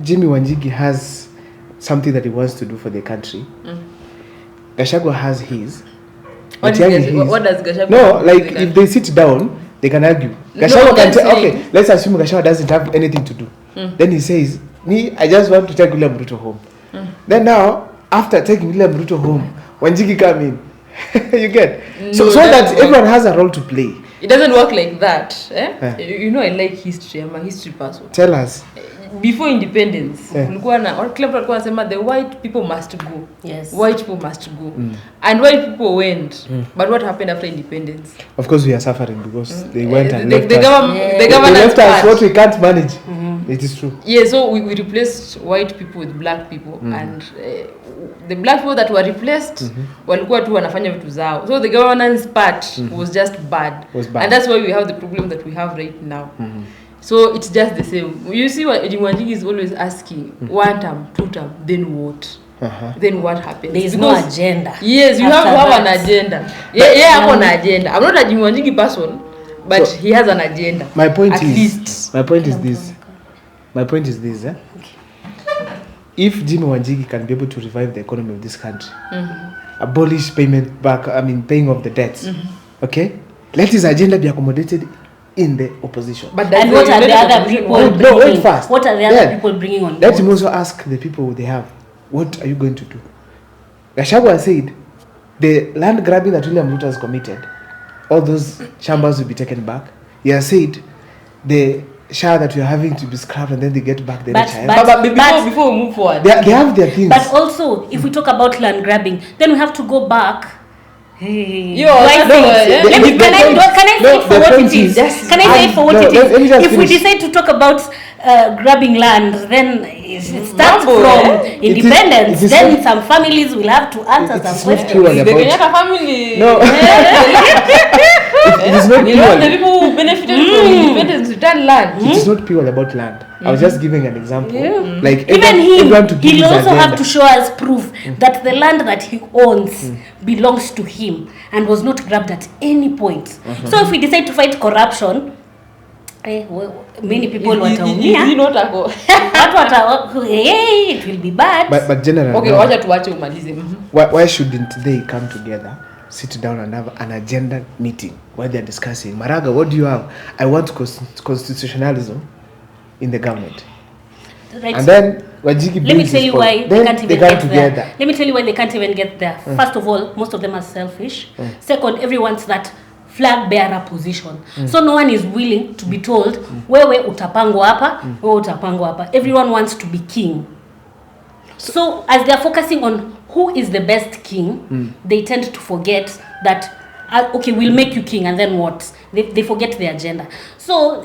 Jimmy Wanjigi has something that he wants to do for the country, Gachagua has his. What does Gachagua No, like if they sit down, they can argue. Gachagua can say, okay, let's assume Gachagua doesn't have anything to do. Then he says, I just want to take William Ruto home. Then now, after taking William Ruto home, Wanjigi come in. You get? So that everyone has a role to play. It doesn't work like that. You know, I like history. I'm a history person. Tell us. Before independence, the white people must go. Yes. White people must go. And white people went. But what happened after independence? Of course, we are suffering because they went and left us. The government left us what we can't manage. It is true. Yeah, so we replaced white people with black people. And the black people that were replaced walikuwa tu wanafanya vitu zao. So the governance part was just bad. And that's why we have the problem that we have right now. So it's just the same. You see what Wanjigi is always asking, 1 term, 2 term, then what? Then what happens? There is no agenda. Yes, you have to have an agenda. Yeah, have an agenda. I'm not a Wanjigi person, but so, he has an agenda. My point is this. If Jimmy Wanjigi can be able to revive the economy of this country, abolish paying off the debts, okay? Let his agenda be accommodated in the opposition. But and what are the other people bringing? Wait fast. What are the other people bringing on board? Let him also ask the people they have, what are you going to do? Gachagua said, the land grabbing that William Ruto has committed, all those chambers will be taken back. He has said, the share that we are having to be scrapped and then they get back the but before we move forward, they have their things. But also, if we talk about land grabbing, then we have to go back. Can I say for what it is? If we decide to talk about grabbing land, then it starts from independence. Then some families will have to answer some questions. The Kenyatta family. No. It is not pure. The people who benefited from independence return land. It is not pure about land. I was just giving an example. Like even he'll also have to show us proof that the land that he owns belongs to him and was not grabbed at any point. So if we decide to fight corruption, many people wataumia. It will be bad. But generally, okay, wacha tuache umalize. Why shouldn't they come together, sit down and have an agenda meeting where they're discussing, Maraga, what do you have? I want constitutionalism in the government. Right. And then Wanjigi let me tell you why they can't even get there. Let me tell you why they can't even get there. First of all, most of them are selfish. Second, everyone's that flag bearer position. So no one is willing to be told, wewe utapangwa hapa, wewe utapangwa hapa. Everyone wants to be king. So as they are focusing on who is the best king, they tend to forget that, okay, we'll make you king and then what? They forget the agenda. So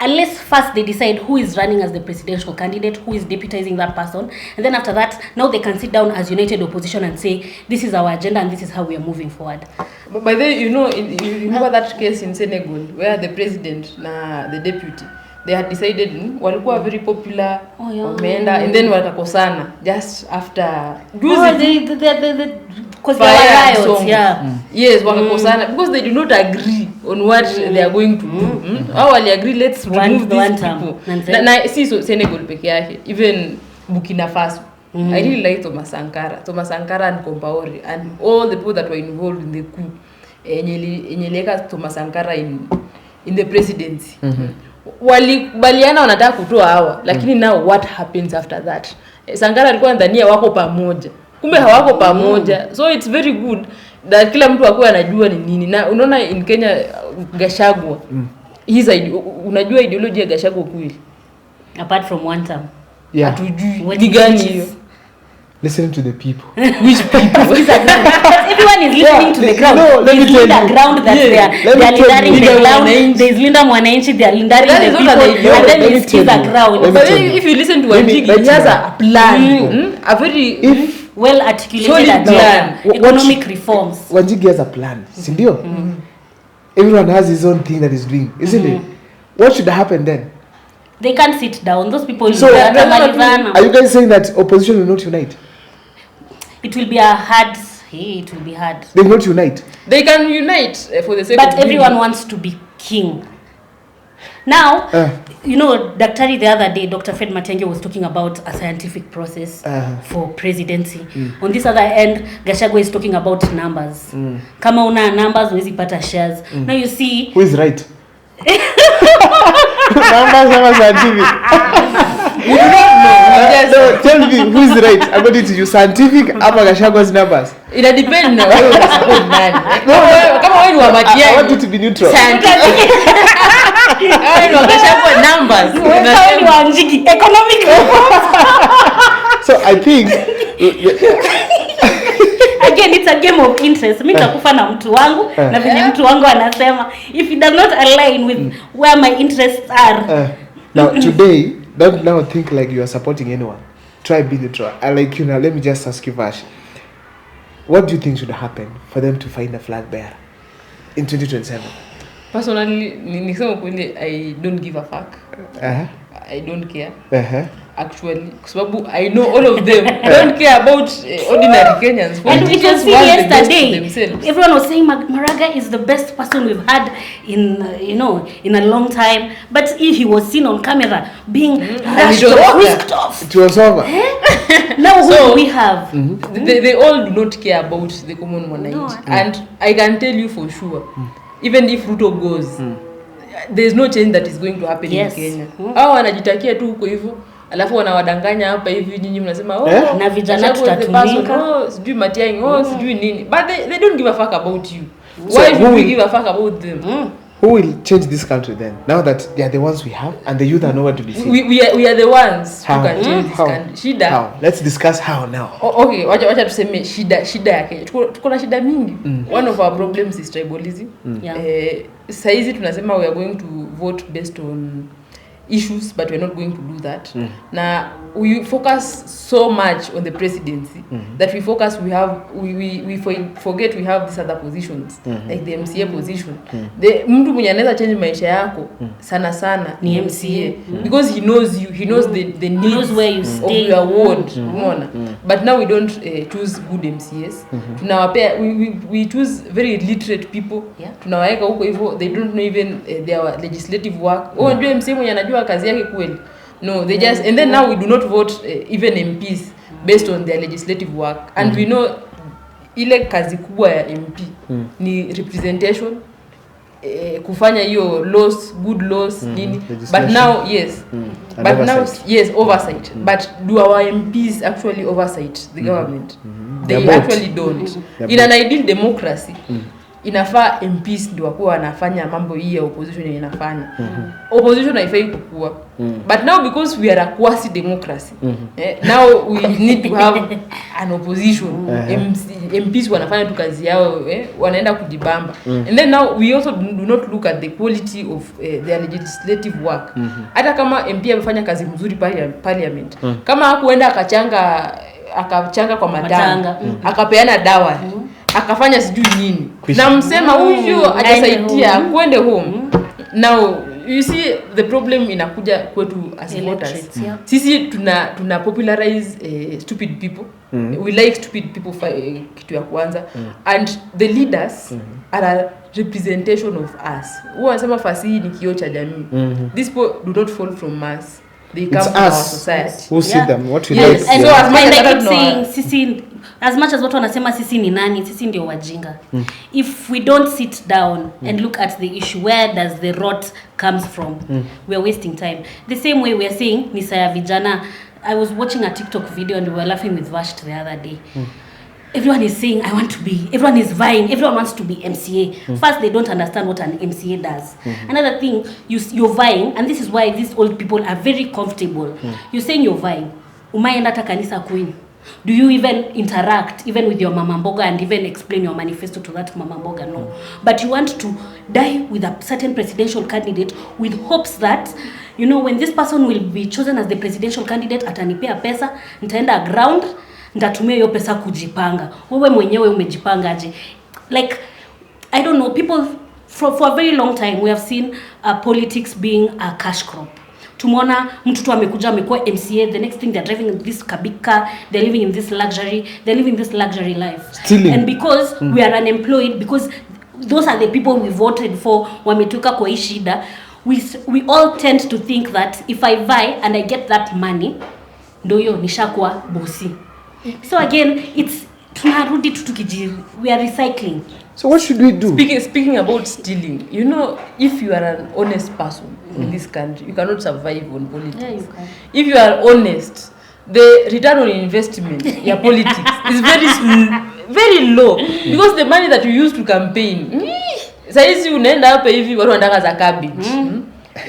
unless first they decide who is running as the presidential candidate, who is deputizing that person, and then after that, now they can sit down as united opposition and say, this is our agenda and this is how we are moving forward. But by the way, you remember that case in Senegal where the president and the deputy, they had decided walikuwa very popular, and then watakosana just after because they were riots, yes, wakakosana because they do not agree on what they are going to do. Wali agree, let's remove these people. Na si Senegal peke yake, even Burkina Faso. I really like Thomas Sankara and Compaoré and all the people that were involved in the coup. Enyeleka Thomas Sankara in the presidency. Walikubaliana wanataka kutoa hawa, lakini now what happens after that? Sankara alikuwa ndania wako pamoja. Kumbe hawako pamoja. So it's very good that kila mtu akuwe anajua ni nini. Na unaona in Kenya Gachagua. Unajua ideology ya Gachagua kweli. Apart from 1 term. Yeah. Hatujui gani hiyo. Listening to the people. Which people? Everyone is listening to the ground. No, let me tell you. The ground that they are leading the ground. There is Linda Mwananchi, they are leading the people. And then there is the ground. But if you listen to Wanjigi, he has a plan. A very well articulated plan. Economic reforms. Wanjigi has a plan. Sindio? Everyone has his own thing that he's doing, isn't it? What should happen then? They can't sit down. Those people. So, are you guys saying that opposition will not unite? It will be a hard. It will be hard. They will not unite. They can unite for the sake of. But everyone wants to be king. Now, you know, Daktari the other day, Dr. Fred Matiang'i was talking about a scientific process for presidency. On this other end, Gachagua is talking about numbers. Kama una numbers, huwezi pata shares. Now you see... Who is right? Numbers are scientific. You don't know. No, tell me who is right according to you, scientific ama Gachagua's numbers? It depends na wewe unasupport nani. Kama wewe ni wa Matiang'i, I want you to be neutral. Scientific. Wewe ni wa Gachagua numbers. Wewe ni wa Njigi economic. So I think again it's a game of interest. Mimi nitakufa na mtu wangu na vile mtu wangu anasema if it does not align with where my interests are. Now today, don't now think like you are supporting anyone. Try be neutral. I like, you know, let me just ask you, Vash. What do you think should happen for them to find a flag bearer in 2027? Personally, nisema kweli, I don't give a fuck. I don't care. Actually, kwa sababu I know all of them don't care about ordinary Kenyans. And we just see yesterday, everyone was saying Maraga is the best person we've had in in a long time. But if he was seen on camera being rushed off, whisked off, it was over. Now who do we have? They all do not care about the common mwananchi. And I can tell you for sure, even if Ruto goes, there's no change that is going to happen in Kenya. Hao wanajitakia tu huko hivyo. Alafu wanawadanganya hapa hivi nyinyi mnasema na vijana tutatumika sijui Matiang'i sijui nini, but they don't give a fuck about you. Why should we give a fuck about them? Who will change this country then, now that they are the ones we have and the youth are nowhere to be seen? We are the ones who can change this country. Shida how? Let's discuss how now. Okay, wacha tuseme shida yake. Tuko na shida mingi. One of our problems is tribalism. Saizi tunasema we are going to vote based on issues, but we're not going to do that. Now we focus so much on the presidency that we forget we have these other positions, like the MCA position. The mtu mwenye anaweza change maisha yako sana ni MCA, because he knows you, he knows the needs where you stay of your ward. But now we don't choose good MCAs. Tunawapea we choose very illiterate people. Tunawaweka huko hivyo, they don't know even their legislative work. Unajua MCA mwenye anajua kazi yake kweli? No, they just, and then now we do not vote even MPs based on their legislative work. And we know ile kazi kubwa ya MP ni representation, kufanya hiyo laws, good laws, nini. But now, but now, oversight. But do our MPs actually oversight the government? They actually don't. In an ideal democracy, inafaa MPs ndio wakuwa wanafanya mambo hii ya opposition inafanya. Opposition haifai kukua. But now because we are a quasi democracy, now we need to have an opposition. MPs wanafanya tu kazi yao, wanaenda kujibamba. And then now we also do not look at the quality of their legislative work. Hata kama MP amefanya kazi mzuri parliament, kama hakuenda akachanga kwa matanga, akapeana dawa, akafanya sijui nini, na msema huyu hajasaidia kwende home. Now you see the problem inakuja kwetu as voters. Sisi tuna popularize stupid people. We like stupid people kitu ya kwanza. And the leaders are a representation of us. Wanasema fasihi ni kioo cha jamii. These people do not fall from us. They come from our society. Who see them, what we like. So as much as saying sisi, as much as watu wanasema sisi ni nani, sisi ndio wajinga. If we don't sit down and look at the issue, where does the rot comes from? We are wasting time. The same way we are saying ni saya vijana. I was watching a TikTok video and we were laughing with Vash the other day. Everyone is saying I want to be, everyone is vying, everyone wants to be MCA. First, they don't understand what an MCA does. Another thing, you're vying, and this is why these old people are very comfortable. You're saying you're vying. Umaenda hata kanisa queen. Do you even interact even with your mama mboga and even explain your manifesto to that mama mboga? No. But you want to die with a certain presidential candidate with hopes that, you know, when this person will be chosen as the presidential candidate, atanipea pesa, nitaenda ground, nitatumia hiyo pesa kujipanga. Wewe mwenyewe umejipangaje? Like, I don't know, people for a very long time we have seen politics being a cash crop. Tumeona mtu tu amekuja amekuwa MCA, the next thing they're driving in this big car, they're living in this luxury, they're living this luxury life. Stealing. And because we are unemployed, because those are the people we voted for, wametoka kwa hii shida, we all tend to think that if I buy and I get that money, ndo hiyo nishakuwa bossy. So again, it's tunarudi we are recycling. So what should we do? Speaking about stealing, you know, if you are an honest person in this country, you cannot survive on politics. Yeah, you can. If you are honest, the return on investment, your politics, is very low because the money that you use to campaign. Saizi unaenda hapa hivi watu wanataka za cabbage.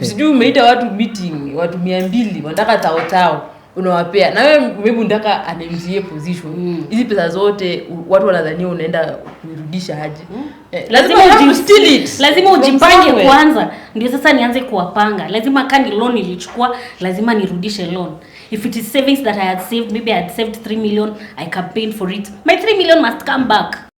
Sijui umeita watu meeting, watu 200 wanataka tao unawapea. Na wewe maybe unataka an MCA position. Hizi pesa zote watu wanadhania unaenda kurudisha aje. Lazima ujipange kwanza. Ndio sasa nianze kuwapanga. Lazima kani loan nilichukua, lazima nirudishe loan. If it is savings that I had saved, maybe I had saved 3 million, I campaigned for it. My 3 million must come back.